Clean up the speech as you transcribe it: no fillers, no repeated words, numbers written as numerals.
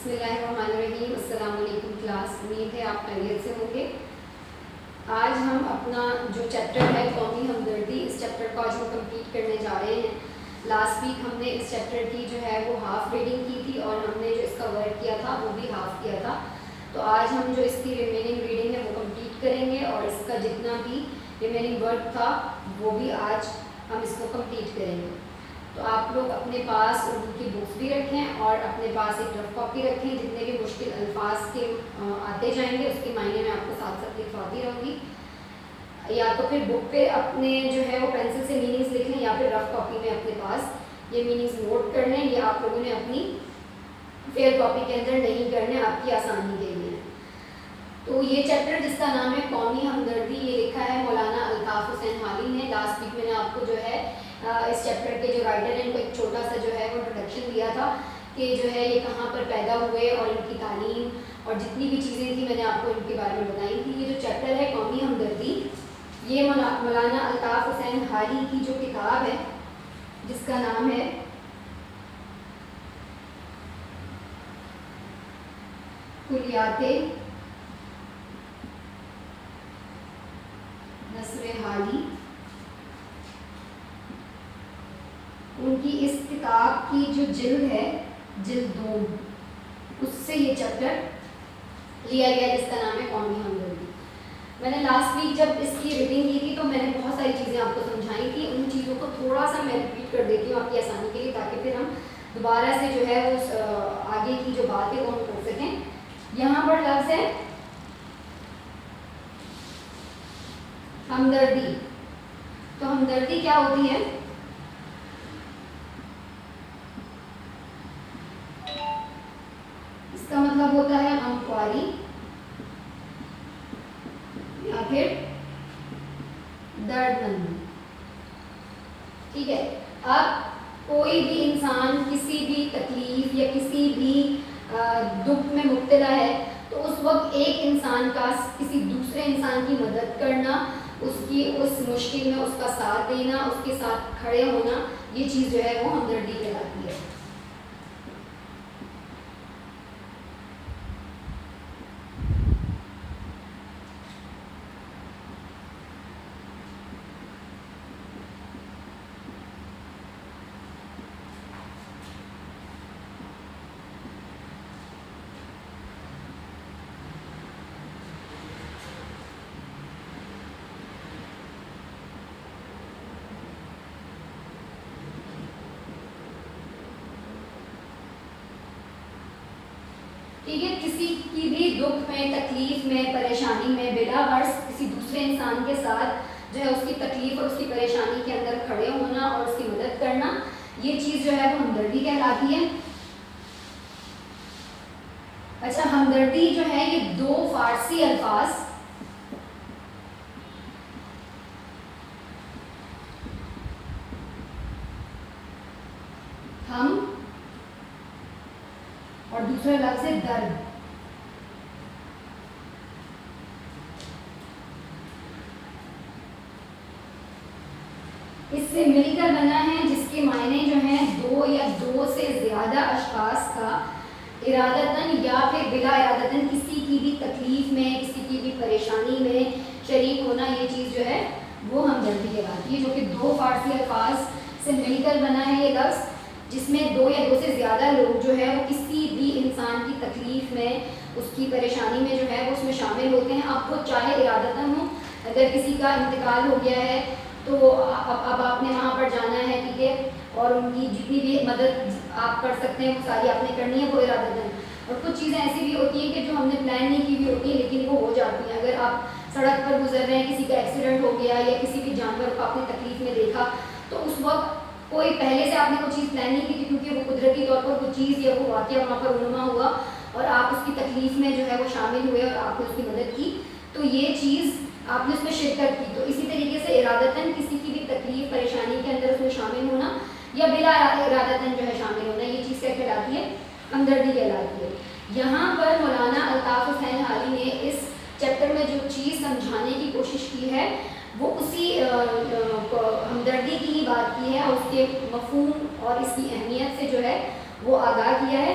बिस्मिल्लाहिर्रहमानिर्रहीम। अस्सलाम वालेकुम क्लास, उम्मीद है आप खैरियत से होंगे। आज हम अपना जो चैप्टर है कौमी हमदर्दी, इस चैप्टर को आज हम कंप्लीट करने जा रहे हैं। लास्ट वीक हमने इस चैप्टर की जो है वो हाफ रीडिंग की थी और हमने जो इसका वर्क किया था वो भी हाफ किया था। तो आज हम जो इसकी रिमेनिंग रीडिंग है वो कंप्लीट करेंगे और इसका जितना भी रिमेनिंग वर्क था वो भी आज हम इसको कंप्लीट करेंगे। तो आप लोग अपने पास उर्दू की बुक्स भी रखें और अपने पास एक रफ कॉपी रखें। जितने भी मुश्किल अल्फाज के आते जाएंगे उसके मायने में आपको साथ साथ लिखवाती रहूँगी, या तो फिर बुक पे अपने जो है वो पेंसिल से मीनिंग्स लिख लें या फिर रफ कॉपी में अपने पास ये मीनिंग्स नोट कर लें। ये आप लोगों ने अपनी फेयर कॉपी के अंदर नहीं करने, आपकी आसानी के लिए। तो ये चैप्टर जिसका नाम है कौमी हमदर्दी, ये लिखा है मौलाना अल्ताफ़ हुसैन हाली ने। लास्ट वीक मैंने आपको जो है इस चैप्टर के जो राइटर हैं इनको एक छोटा सा जो है वो इंट्रोडक्शन दिया था कि जो है ये कहाँ पर पैदा हुए और इनकी तालीम और जितनी भी चीज़ें थी मैंने आपको इनके बारे में बताई थी। ये जो चैप्टर है कौमी हमदर्दी, ये मौलाना अल्ताफ़ हुसैन हाली की जो किताब है जिसका नाम है कुलियाते नस्र हाली, उनकी इस किताब की जो जिल्द है, जिल्द 2, उससे ये चैप्टर लिया गया जिसका नाम है कौमी हमदर्दी। मैंने लास्ट वीक जब इसकी रीडिंग की थी तो मैंने बहुत सारी चीज़ें आपको समझाई थी। उन चीज़ों को थोड़ा सा मैं रिपीट कर देती हूँ आपकी आसानी के लिए, ताकि फिर हम दोबारा से जो है वो आगे की जो बात है वो हम कर सकें। यहाँ पर लफ्ज़ है हमदर्दी। तो हमदर्दी क्या होती है? इसका मतलब होता है गमख्वारी या फिर दर्दमंदी। ठीक है। अब कोई भी इंसान किसी भी तकलीफ या किसी भी दुख में मुब्तला है तो उस वक्त एक इंसान का किसी दूसरे इंसान की मदद करना, उसकी उस मुश्किल में उसका साथ देना, उसके साथ खड़े होना, ये चीज़ जो है वो हमदर्दी कहलाती है। ठीक है। किसी की भी दुख में, तकलीफ में, परेशानी में बिला गर्ज किसी दूसरे इंसान के साथ जो है उसकी तकलीफ और उसकी परेशानी के अंदर खड़े होना और उसकी मदद करना, ये चीज़ जो है वो हमदर्दी कहलाती है। अच्छा, हमदर्दी जो है ये 2 फारसी अल्फाज हम और दूसरा लफ्ज़ है दर्द, इससे मिलकर बना है, जिसके मायने जो हैं 2 या 2 से ज़्यादा अशखास का इरादतन या फिर बिला इरादतन किसी की भी तकलीफ में, किसी की भी परेशानी में शरीक होना, ये चीज़ जो है वो हमदर्दी कहलाती है। जो कि 2 फारसी अल्फाज से मिलकर बना है ये लफ्ज़, जिसमें 2 या 2 से ज़्यादा लोग जो है वो किसी भी इंसान की तकलीफ़ में, उसकी परेशानी में जो है वो उसमें शामिल होते हैं। अब वो चाहे इरादतन हो, अगर किसी का इंतकाल हो गया है तो अब आपने वहाँ पर जाना है, ठीक है, और उनकी जितनी भी मदद आप कर सकते हैं वो सारी आपने करनी है, वो इरादतन। और कुछ चीज़ें ऐसी भी होती हैं कि जो हमने प्लान नहीं की हुई होती है लेकिन वो हो जाती हैं। अगर आप सड़क पर गुजर रहे हैं, किसी का एक्सीडेंट हो गया या किसी भी जानवर को आपने तकलीफ़ में देखा, तो उस वक्त कोई पहले से आपने कोई चीज़ प्लान नहीं की थी, क्योंकि वो कुदरती तौर पर कोई चीज़ या वो वाक़या वहाँ पर रूनुमा हुआ और आप उसकी तकलीफ़ में जो है वो शामिल हुए और आपने उसकी मदद की, तो ये चीज़ आपने उसमें शिरकत की। तो इसी तरीके से इरादतन किसी की भी तकलीफ़, परेशानी के अंदर उसमें शामिल होना या बिला इरादतन जो है शामिल होना, ये चीज़ क्या कहलाती है? हमदर्दी कहलाती है। यहाँ पर मौलाना अल्ताफ़ हुसैन हाली ने इस चैप्टर में जो चीज़ समझाने की कोशिश की है वो उसी हमदर्दी की ही बात की है और उसके मफ़हूम और इसकी अहमियत से जो है वो आगाह किया है।